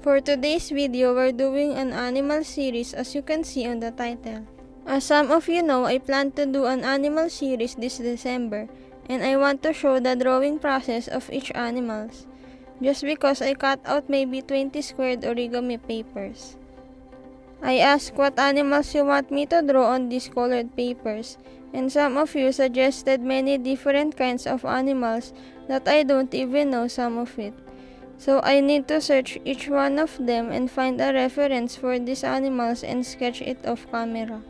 For today's video, we're doing an animal series as you can see on the title. As some of you know, I plan to do an animal series this December, and I want to show the drawing process of each animals, just because I cut out maybe 20 squared origami papers. I asked what animals you want me to draw on these colored papers, and some of you suggested many different kinds of animals that I don't even know some of it. So I need to search each one of them and find a reference for these animals and sketch it off camera.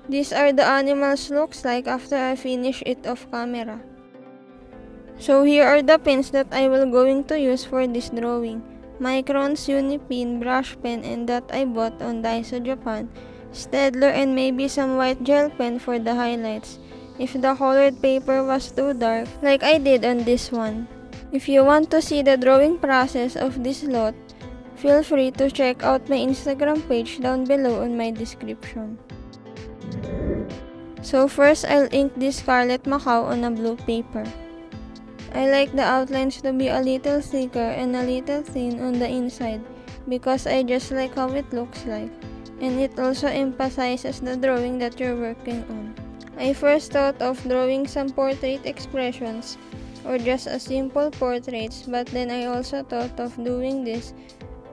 These are the animals looks like after I finish it off camera. So here are the pens that I will going to use for this drawing. Microns, Unipin, brush pen, and that I bought on Daiso Japan, Staedtler, and maybe some white gel pen for the highlights, if the colored paper was too dark, like I did on this one. If you want to see the drawing process of this lot, feel free to check out my Instagram page down below on my description. So first, I'll ink this Scarlet Macaw on a blue paper. I like the outlines to be a little thicker and a little thin on the inside because I just like how it looks like, and it also emphasizes the drawing that you're working on. I first thought of drawing some portrait expressions or just a simple portraits, but then I also thought of doing this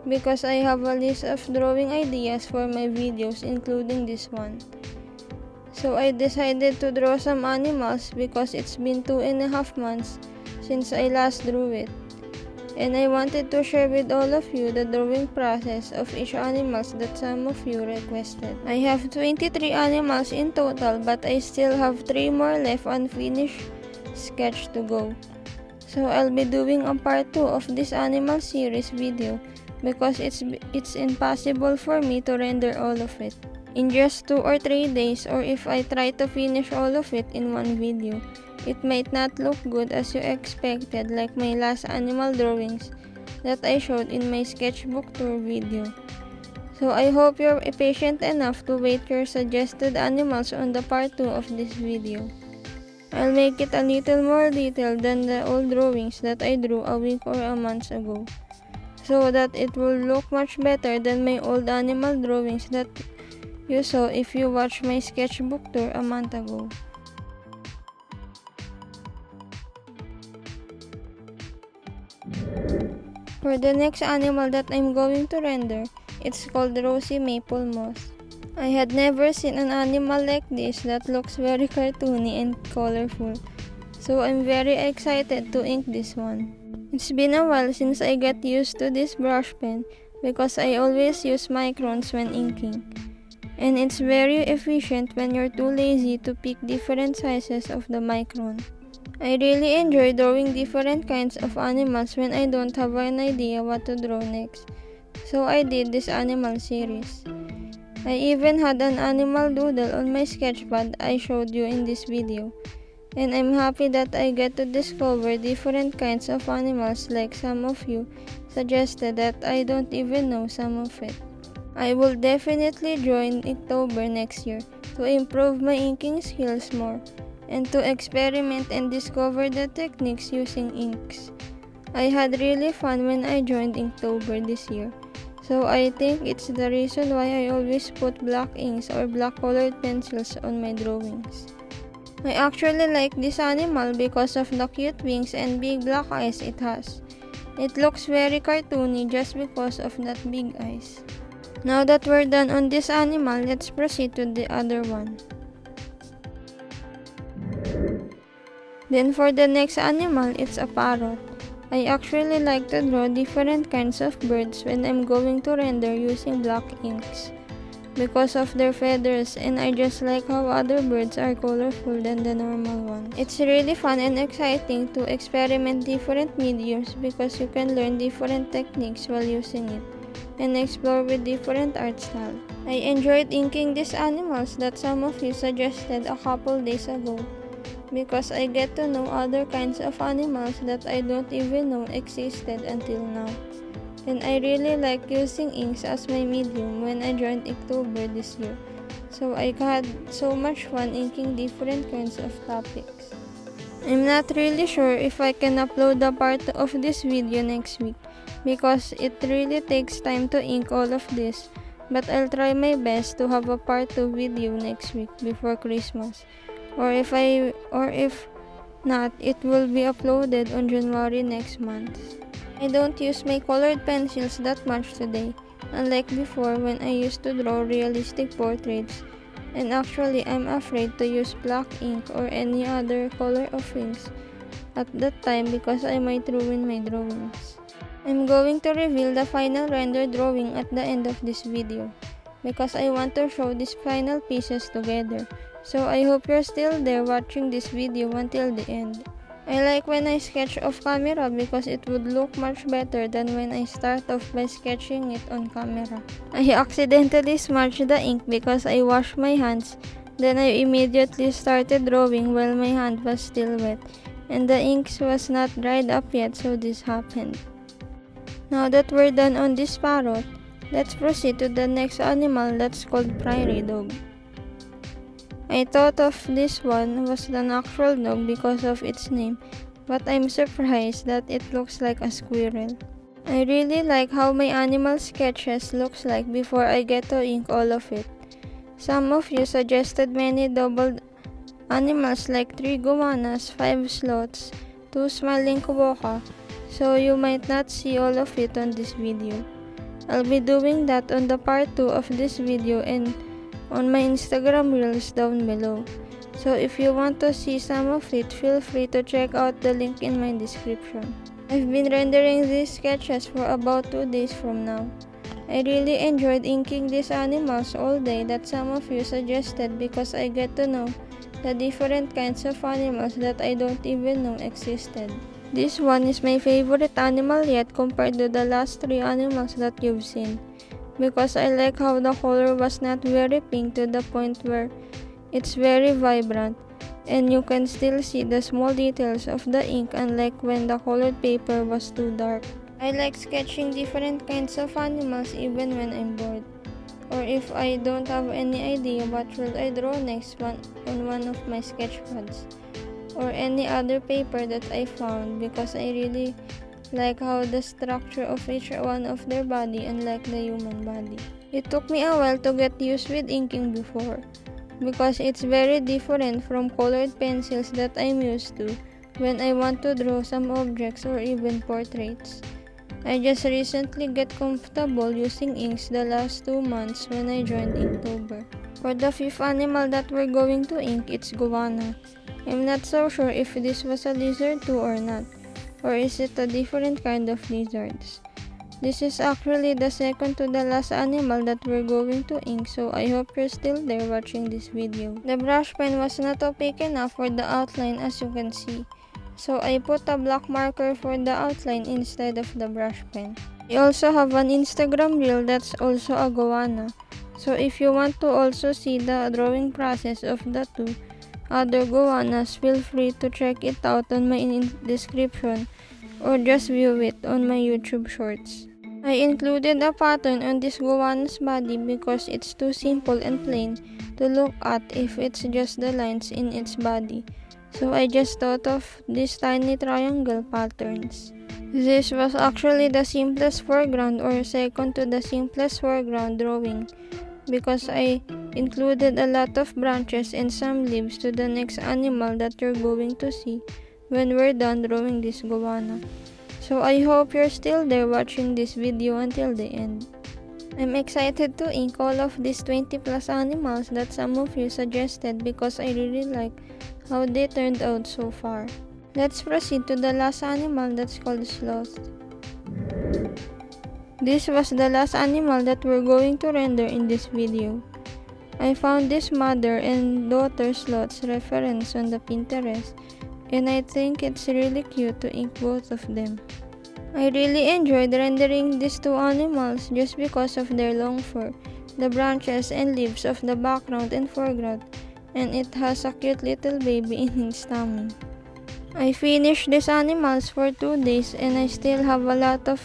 because I have a list of drawing ideas for my videos, including this one. So I decided to draw some animals because it's been 2.5 months since I last drew it, and I wanted to share with all of you the drawing process of each animals that some of you requested. I have 23 animals in total, but I still have 3 more left unfinished sketch to go. So I'll be doing a part 2 of this animal series video because it's impossible for me to render all of it in just 2 or 3 days, or if I try to finish all of it in one video, it might not look good as you expected, like my last animal drawings that I showed in my sketchbook tour video. So I hope you're patient enough to wait your suggested animals on the part 2 of this video. I'll make it a little more detailed than the old drawings that I drew a week or a month ago, so that it will look much better than my old animal drawings that you saw if you watched my sketchbook tour a month ago. For the next animal that I'm going to render, it's called Rosy Maple Moth. I had never seen an animal like this that looks very cartoony and colorful, so I'm very excited to ink this one. It's been a while since I got used to this brush pen because I always use microns when inking, and it's very efficient when you're too lazy to pick different sizes of the micron. I really enjoy drawing different kinds of animals when I don't have an idea what to draw next, so I did this animal series. I even had an animal doodle on my sketchpad I showed you in this video, and I'm happy that I get to discover different kinds of animals like some of you suggested that I don't even know some of it. I will definitely draw in October next year to improve my inking skills more and to experiment and discover the techniques using inks. I had really fun when I joined Inktober this year, so I think it's the reason why I always put black inks or black colored pencils on my drawings. I actually like this animal because of the cute wings and big black eyes it has. It looks very cartoony just because of that big eyes. Now that we're done on this animal, let's proceed to the other one. Then for the next animal, it's a parrot. I actually like to draw different kinds of birds when I'm going to render using black inks because of their feathers, and I just like how other birds are colorful than the normal ones. It's really fun and exciting to experiment different mediums because you can learn different techniques while using it and explore with different art style. I enjoyed inking these animals that some of you suggested a couple days ago because I get to know other kinds of animals that I don't even know existed until now. And I really like using inks as my medium when I joined Inktober this year, so I had so much fun inking different kinds of topics. I'm not really sure if I can upload a part of this video next week because it really takes time to ink all of this, but I'll try my best to have a part 2 video next week before Christmas. Or if not, it will be uploaded on January next month. I don't use my colored pencils that much today, unlike before when I used to draw realistic portraits. And actually, I'm afraid to use black ink or any other color of inks at that time because I might ruin my drawings. I'm going to reveal the final render drawing at the end of this video because I want to show these final pieces together. So I hope you're still there watching this video until the end. I like when I sketch off camera because it would look much better than when I start off by sketching it on camera. I accidentally smudged the ink because I washed my hands, then I immediately started drawing while my hand was still wet, and the ink was not dried up yet, so this happened. Now that we're done on this parrot, let's proceed to the next animal that's called prairie dog. I thought of this one was an actual dog because of its name, but I'm surprised that it looks like a squirrel. I really like how my animal sketches looks like before I get to ink all of it. Some of you suggested many doubled animals like 3 goannas, 5 sloths, 2 smiling quokka, so you might not see all of it on this video. I'll be doing that on the part 2 of this video and on my Instagram reels down below. So if you want to see some of it, feel free to check out the link in my description. I've been rendering these sketches for about 2 days from now. I really enjoyed inking these animals all day that some of you suggested because I get to know the different kinds of animals that I don't even know existed. This one is my favorite animal yet compared to the last 3 animals that you've seen, because I like how the color was not very pink to the point where it's very vibrant, and you can still see the small details of the ink unlike when the colored paper was too dark. I like sketching different kinds of animals even when I'm bored, or if I don't have any idea what should I draw next on one of my sketch pads, or any other paper that I found, because I really like how the structure of each one of their body unlike the human body. It took me a while to get used with inking before, because it's very different from colored pencils that I'm used to when I want to draw some objects or even portraits. I just recently get comfortable using inks the last 2 months when I joined Inktober. For the 5th animal that we're going to ink, it's goanna. I'm not so sure if this was a lizard too or not, or is it a different kind of lizards. This is actually the second to the last animal that we're going to ink, so I hope you're still there watching this video. The brush pen was not opaque enough for the outline as you can see, so I put a black marker for the outline instead of the brush pen. I also have an Instagram reel that's also a goanna, so if you want to also see the drawing process of the 2 other goannas, feel free to check it out on my description or just view it on my YouTube shorts. I included a pattern on this goanna's body because it's too simple and plain to look at if it's just the lines in its body, so I just thought of these tiny triangle patterns. This was actually the simplest foreground or second to the simplest foreground drawing, because I included a lot of branches and some leaves to the next animal that you're going to see when we're done drawing this goanna. So I hope you're still there watching this video until the end. I'm excited to ink all of these 20 plus animals that some of you suggested because I really like how they turned out so far. Let's proceed to the last animal that's called sloth. This was the last animal that we're going to render in this video. I found this mother and daughter sloths reference on the Pinterest, and I think it's really cute to ink both of them. I really enjoyed rendering these 2 animals just because of their long fur, the branches and leaves of the background and foreground, and it has a cute little baby in its tummy. I finished these animals for 2 days and I still have a lot of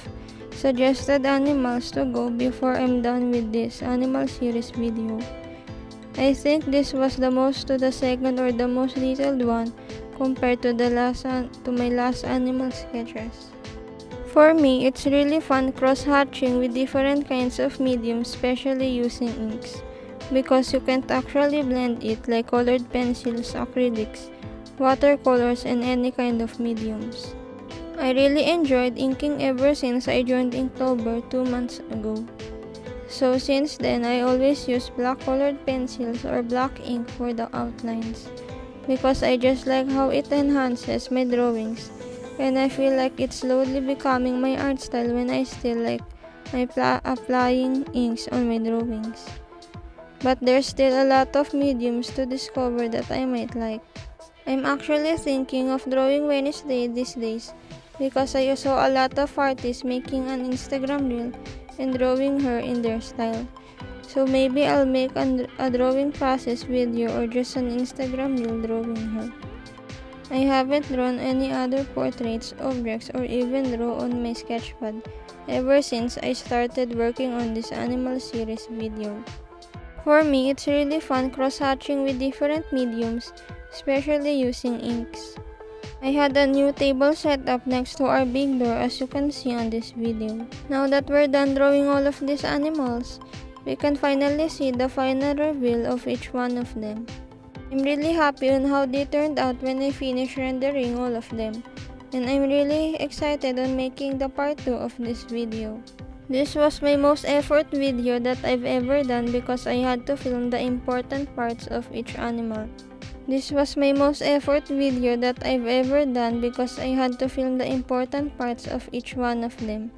suggested animals to go before I'm done with this animal series video. I think this was the most to the second or the most detailed one compared to my last animal sketches. For me, it's really fun cross-hatching with different kinds of mediums, especially using inks, because you can't actually blend it like colored pencils, acrylics, watercolors, and any kind of mediums. I really enjoyed inking ever since I joined Inktober 2 months ago. So since then, I always use black colored pencils or black ink for the outlines, because I just like how it enhances my drawings, and I feel like it's slowly becoming my art style when I still like applying inks on my drawings. But there's still a lot of mediums to discover that I might like. I'm actually thinking of drawing Wednesday these days, because I saw a lot of artists making an Instagram reel and drawing her in their style. So maybe I'll make a drawing process video or just an Instagram reel drawing her. I haven't drawn any other portraits, objects, or even draw on my sketchpad ever since I started working on this animal series video. For me, it's really fun cross-hatching with different mediums, especially using inks. I had a new table set up next to our big door, as you can see on this video. Now that we're done drawing all of these animals, we can finally see the final reveal of each one of them. I'm really happy on how they turned out when I finished rendering all of them, and I'm really excited on making the part 2 of this video. This was my most effort video that I've ever done because I had to film the important parts of each animal. This was my most effort video that I've ever done because I had to film the important parts of each one of them,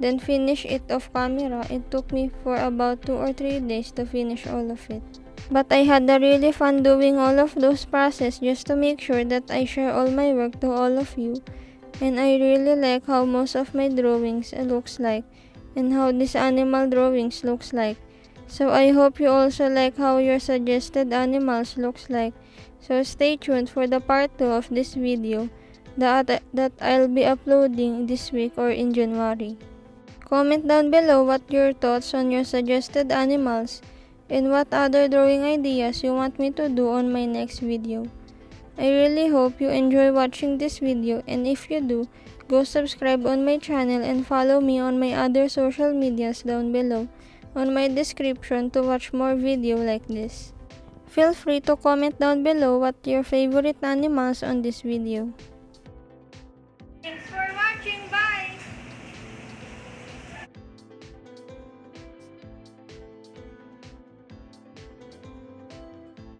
then finish it off camera. It took me for about 2 or 3 days to finish all of it. But I had a really fun doing all of those processes just to make sure that I share all my work to all of you, and I really like how most of my drawings looks like, and how these animal drawings looks like. So I hope you also like how your suggested animals looks like. So stay tuned for the part 2 of this video that I'll be uploading this week or in January. Comment down below what your thoughts on your suggested animals and what other drawing ideas you want me to do on my next video. I really hope you enjoy watching this video, and if you do, go subscribe on my channel and follow me on my other social medias down below on my description to watch more video like this. Feel free to comment down below what your favorite animals on this video.